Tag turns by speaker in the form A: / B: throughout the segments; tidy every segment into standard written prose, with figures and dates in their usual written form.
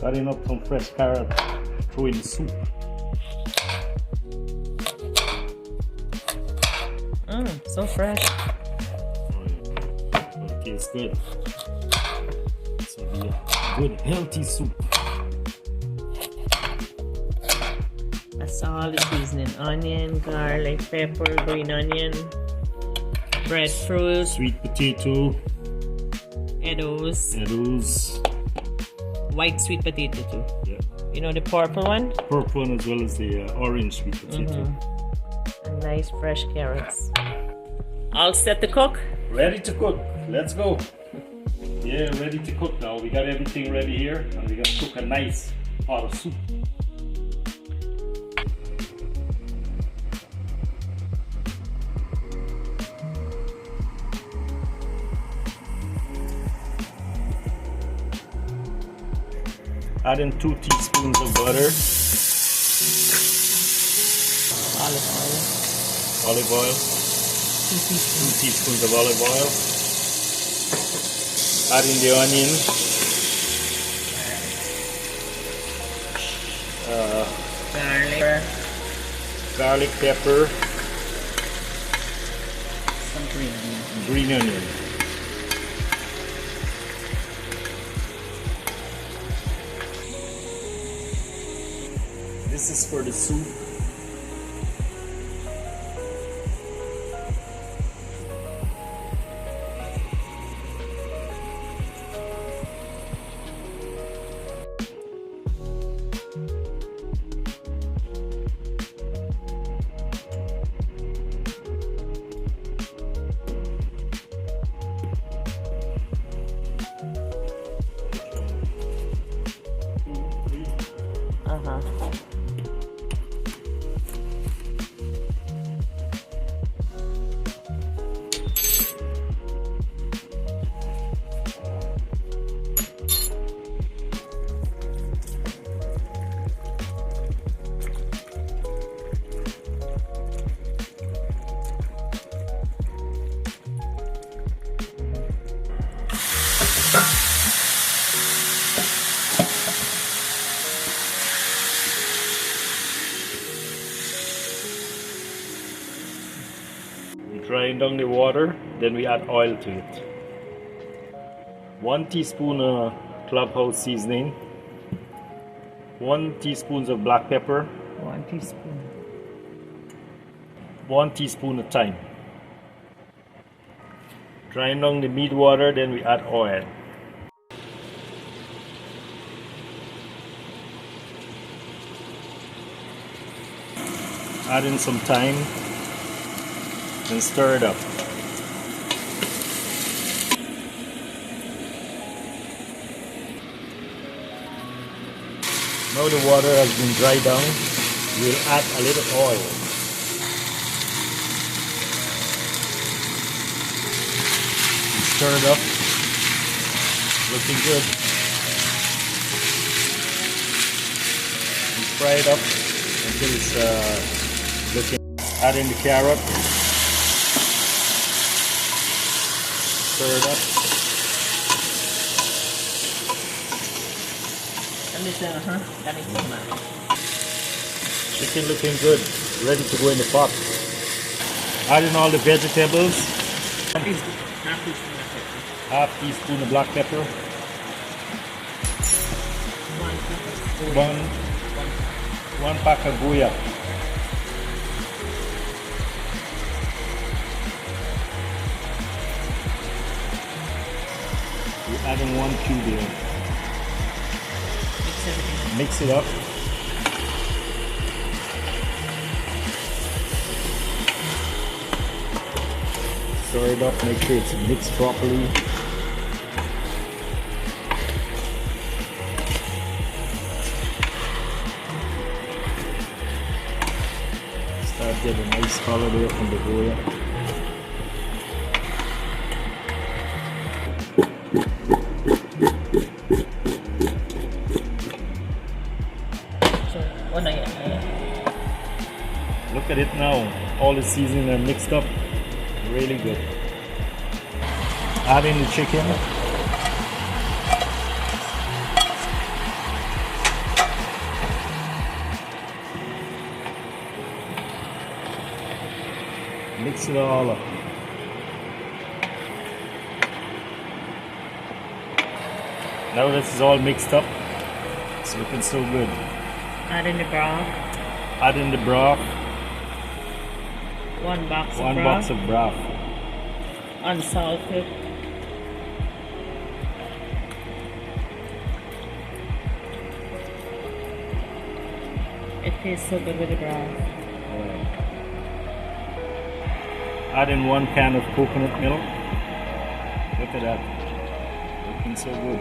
A: Cutting up some fresh carrot, throw in the soup.
B: So fresh.
A: It tastes good. So be a good healthy soup.
B: That's all the seasoning: onion, garlic, pepper, green onion, breadfruit,
A: Sweet potato,
B: eddos, white sweet potato too.
A: yeah,
B: You know the purple one?
A: purple one as well as the orange sweet potato.
B: And nice fresh carrots. All set to cook?
A: Ready to cook. Let's go. Yeah, ready to cook now. We got everything ready here, and we're gonna cook a nice pot of soup. Add in 2 teaspoons of butter, olive oil, 2 teaspoons of olive oil. Add in the onion, garlic, pepper,
B: Some
A: green onion. This is for the soup. Drain down the water, then we add oil to it. 1 teaspoon of clubhouse seasoning, 1 teaspoon of black pepper,
B: 1 teaspoon.
A: 1 teaspoon of thyme. Drain down the meat water, then we add oil. Add in some thyme and stir it up. Now the water has been dried down, we'll add a little oil. And stir it up, looking good. And fry it up until it's looking. Add in the carrot. Stir it up. Chicken looking good, ready to go in the pot. Add in all the vegetables. Half teaspoon of black pepper. 1 pack of guya. We're adding 1 cube here. Mix it up. Stir it up, make sure it's mixed properly. Start getting a nice color there from the goya. Look at it now, all the seasoning are mixed up, really good. Add in the chicken. Mix it all up. Now this is all mixed up. It's looking so good.
B: Add in the broth.
A: Add in the broth.
B: One box
A: Box of broth.
B: Unsalted. It tastes so good with the broth.
A: Add in 1 can of coconut milk. Look at that. Looking so good.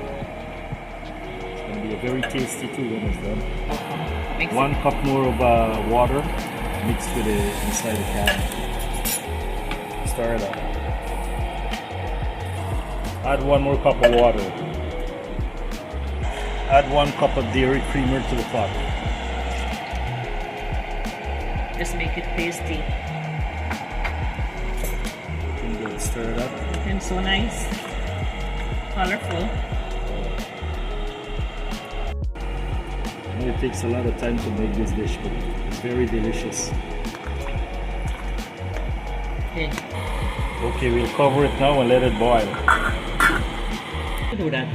A: It's going to be a very tasty too when it's done.
B: Mix
A: 1 cup more of water mixed with it inside the can. Stir it up. Add 1 more cup of water. Add 1 cup of dairy creamer to the pot.
B: Just make it tasty.
A: Looking good. Stir it up.
B: Looking so nice. Colorful.
A: I know it takes a lot of time to make this dish, but it's very delicious.
B: Okay.
A: Okay, we'll cover it now and let it boil.
B: Do that.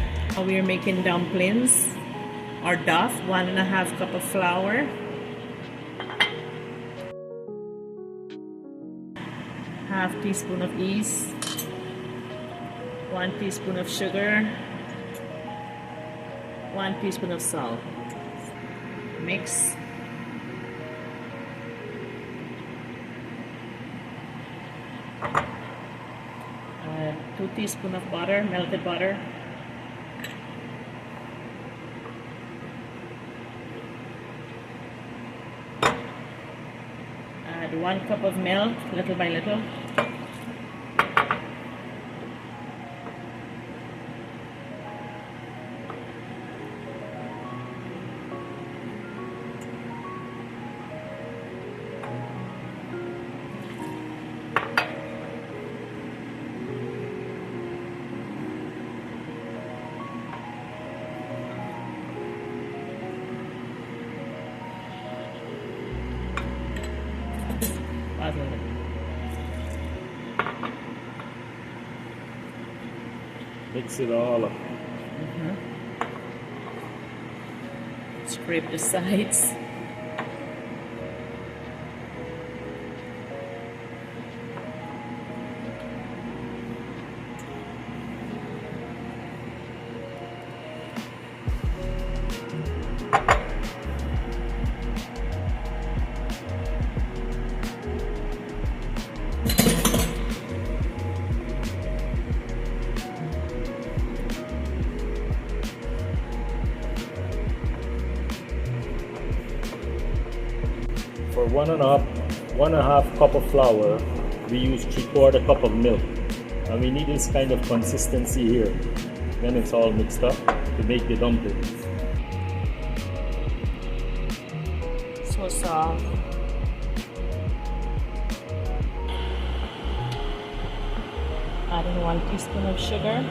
B: We are making dumplings or duff. 1.5 cup of flour. Half teaspoon of yeast. 1 teaspoon of sugar. 1 teaspoon of salt. Mix. 2 teaspoons of butter, melted butter. Add 1 cup of milk, little by little.
A: Mix it all up.
B: Scrape the sides.
A: For 1.5 cup of flour, we use 3/4 cup of milk, and we need this kind of consistency here. Then it's all mixed up to make the dumplings.
B: So soft. Add in 1 teaspoon of sugar.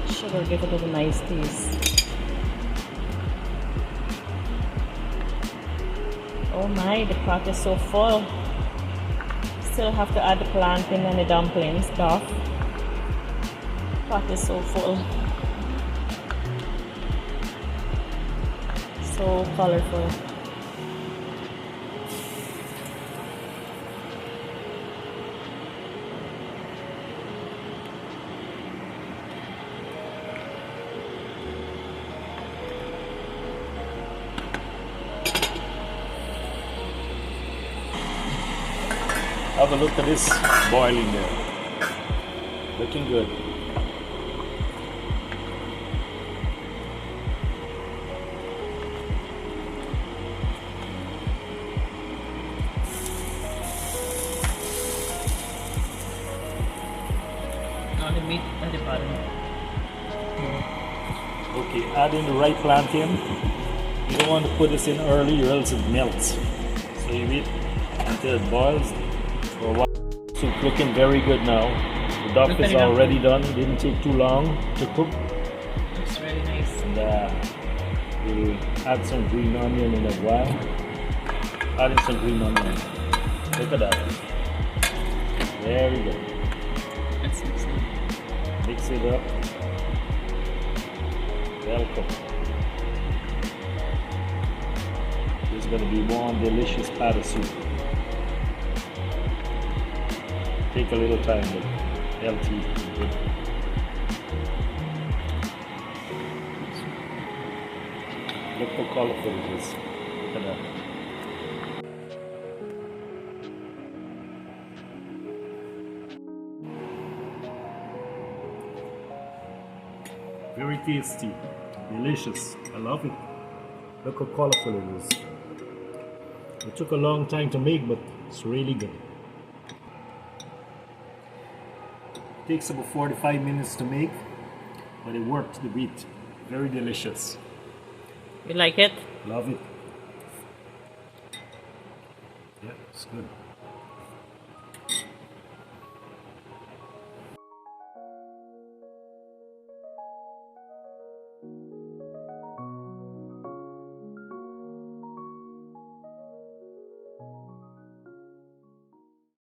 B: Sugar gives it a nice taste. Oh my, the pot is so full. Still have to add the plantain and the dumplings, duff. Pot is so full. So colorful.
A: Have a look at this boiling there. Looking good.
B: Now the meat at the bottom.
A: Okay, add in the right plantain. You don't want to put this in early or else it melts. So you wait until it boils. For a while. Soup looking very good now. The duff is already done. Didn't take too long to cook.
B: Looks really nice.
A: And we'll add some green onion in a while. Adding some green onion. Look at that. Very good.
B: Let's mix it.
A: Mix it up. Welcome. This is going to be one delicious pot of soup. Take a little time, but healthy and good. Look how colorful it is. Look at that. Very tasty, delicious. I love it. Look how colorful it is. It took a long time to make, but it's really good. It takes about 45 minutes to make, but it worked the beat. Very delicious.
B: You like it?
A: Love it. Yeah, it's good.